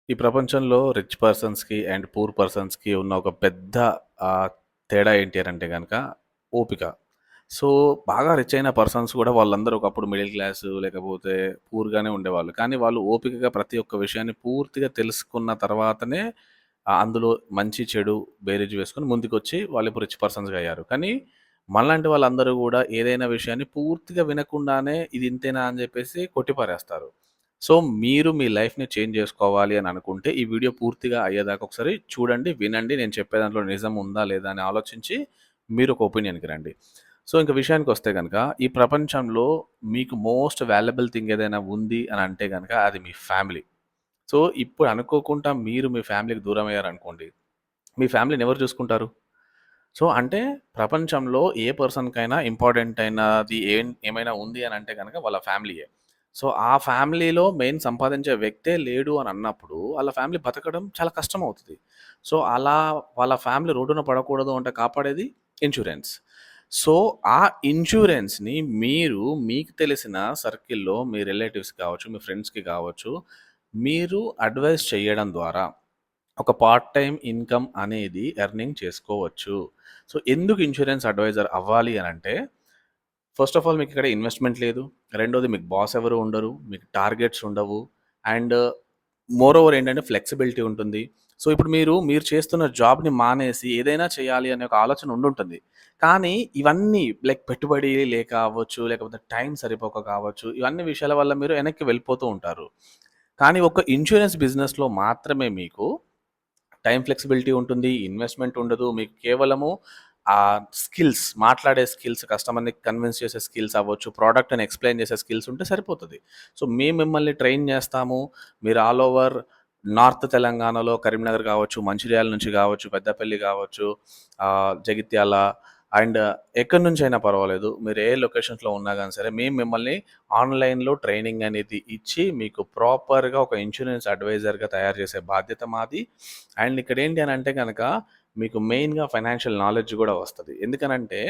ఈ ప్రపంచంలో రిచ్ పర్సన్స్‌కి అండ్ పూర్ పర్సన్స్‌కి ఉన్న ఒక పెద్ద ఆహ్, తేడా ఏంటి అనంటే గనక ఓపిక. సో, బాగా రిచ్ అయిన పర్సన్స్ కూడా వాళ్ళందరూ ఒకప్పుడు మిడిల్ క్లాసు లేకపోతే పూర్‌గానే ఉండేవాళ్ళు. కానీ వాళ్ళు ఓపికగా ప్రతి ఒక్క విషయాన్ని పూర్తిగా తెలుసుకున్న తర్వాతనే అందులో మంచి, చెడు బేరీజు వేసుకొని ముందుకొచ్చి వాళ్ళిప్పుడు రిచ్ పర్సన్స్‌గా అయ్యారు. కానీ మనలాంటి వాళ్ళందరూ గూడా ఏదైనా విషయాన్ని పూర్తిగా వినకుండానే ఇది ఇంతేనా అని జెప్పేసి కొట్టిపారేస్తారు. సో, మీరు మీ లైఫ్‌ని చేంజ్ జేసుకోవాలి అని అనుకుంటే, ఈ వీడియో పూర్తిగా అయ్యేదాకా ఒకసారి చూడండి, వినండి. నేను చెప్పే దాంట్లో నిజం ఉందా? లేదా? అని ఆలోచించి మీరు ఒక ఒపీనియన్‌కి రండి. సో, ఇంక విషయానికొస్తే గనక, ఈ ప్రపంచంలో మీకు మోస్ట్ వాల్యుబుల్ థింగ్ ఏదైనా ఉంది అని అంటే గనక అది మీ ఫ్యామిలీ. సో, ఇప్పుడు అనుకోకుండా మీరు మీ ఫ్యామిలీకి దూరమయ్యారనుకోండి, మీ ఫ్యామిలీని ఎవరు చూసుకుంటారు? సో, అంటే ప్రపంచంలో ఏ పర్సన్‌కైనా ఇంపార్టెంట్ అయినది ఏమైనా ఉంది అని అంటే గనక వాళ్ళ ఫ్యామిలీయే. సో, ఆ ఫ్యామిలీలో మెయిన్ సంపాదించే వ్యక్తే లేడు అని అన్నప్పుడు, ఆళ్ళ ఫ్యామిలీ బతకడం చాలా కష్టమవుతది. సో, అలా వాళ్ళ ఫ్యామిలీ రోడ్డున పడకూడదు అంటే కాపాడేది ఇన్స్యూరెన్స్. సో, ఆ ఇన్స్యూరెన్స్‌ని మీరు మీకు తెలిసిన సర్కిల్‌లో మీ రిలేటివ్స్ కావచ్చు, మీ ఫ్రెండ్స్‌కి కావచ్చు, మీరు అడ్వైస్ చేయడం ద్వారా ఒక పార్ట్ టైమ్ ఇన్‌కమ్ అనేది ఎర్నింగ్ చేసుకోవచ్చు. సో, ఎందుకు ఇన్స్యూరెన్స్ అడ్వైజర్ అవ్వాలి అనంటే, ఫస్ట్ ఆఫ్ ఆల్ మీకిక్కడ ఇన్వెస్ట్‌మెంట్ లేదు. రెండోది మీకు బాస్ ఎవరు ఉండరు. మీకు టార్గెట్స్ ఉండవు. అండ్ మోరోవర్ ఏంటంటే ఫ్లెక్సిబిలిటీ ఉంటుంది. సో, ఇప్పుడు మీరు చేస్తున్న జాబ్‌ని మానేసి ఏదైనా చేయాలి అనే ఒక ఆలోచన ఉండుంటుంది. కానీ ఇవన్నీ లైక్ పెట్టుబడి లేక అవ్వచ్చు, లేకపోతే టైం సరిపోక కావచ్చు, ఇవన్నీ విషయాల వల్ల మీరు వెనక్కి వెళ్ళిపోతూ ఉంటారు. కానీ ఒక ఇన్స్యూరెన్స్ బిజినెస్‌లో మాత్రమే మీకు టైం ఫ్లెక్సిబిలిటీ ఉంటుంది. ఇన్వెస్ట్‌మెంట్ ఉండదు. మీకు కేవలము స్కిల్స్ మాట్లాడే స్కిల్స్, కస్టమర్‌ని కన్విన్స్ చేసే స్కిల్స్ అవ్వచ్చు, ప్రొడక్ట్‌ని ఎక్స్‌ప్లెయిన్ చేసే స్కిల్స్ ఉంటే సరిపోతది. సో, మేము మిమ్మల్ని ట్రైన్ చేస్తాము. మీరు ఆల్ ఓవర్ నార్త్ తెలంగాణలో కరీంనగర్ కావచ్చు, మంచిర్యాల నుంచి కావచ్చు, పెద్దపల్లి కావచ్చు, జగిత్యాల అండ్ ఎక్కడి నుంచైనా పర్వాలేదు. మీరు ఏ లొకేషన్స్‌లో ఉన్నా గాని సరే, మేము మిమ్మల్ని ఆన్‌లైన్‌లో ట్రైనింగ్ అనేది ఇచ్చి, మీకు ప్రాపర్‌గా ఒక ఇన్స్యూరెన్స్ అడ్వైజర్‌గా తయారు చేసే బాధ్యత మాది. అండ్ ఇక్కడేంటి అనంటే గనక, మీకు మెయిన్‌గా ఫైనాన్షియల్ నాలెడ్జ్ గూడా వస్తది. ఎందుకనంటే,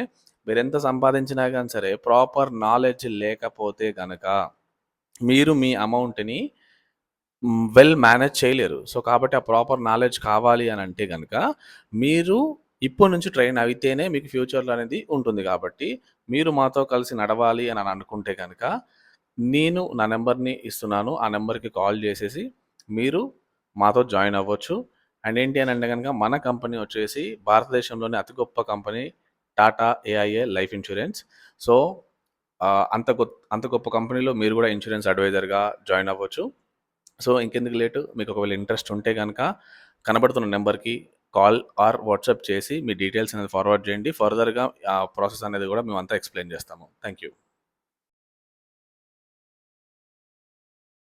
మీరెంత సంపాదించినా గాని సరే, ప్రాపర్ నాలెడ్జ్ లేకపోతే గనక, మీరు మీ అమౌంట్‌ని వెల్ మేనేజ్ చేయలేరు. సో, కాబట్టి ఆ ప్రాపర్ నాలెడ్జ్ కావాలి అనంటే గనక, మీరు ఇప్పటి నుంచి ట్రైన్ అయితేనే మీకు ఫ్యూచర్‌లో అనేది ఉంటుంది గాబట్టి, మీరు మాతో కలిసి నడవాలి అని అనుకుంటే గనక, నేను నా నంబర్‌ని ఇస్తున్నాను. ఆ నంబర్‌కి కాల్ జేసేసి, మీరు మాతో జాయిన్ అవ్వచ్చు. అండ్ ఏంటి అనంటే గనక, మన కంపెనీ వచ్చేసి భారతదేశంలోనే అతి గొప్ప company Tata AIA life insurance. So, అంత గొప్ప కంపెనీలో మీరు గూడా ఇన్స్యూరెన్స్ అడ్వైజర్‌గా జాయిన్ అవ్వచ్చు. సో, ఇంకెందుకు లేటు, మీకు ఒకవేళ ఇంట్రెస్ట్ ఉంటే గనక కనబడుతున్న నంబర్‌కి కాల్ ఆర్ వాట్సాప్ చేసి మీ డీటెయిల్స్ అనేది ఫార్వర్డ్ చేయండి. ఫర్దర్‌గా ప్రాసెస్ అనేది గూడా మేమంతా ఎక్స్‌ప్లెయిన్ చేస్తాము. Thank you.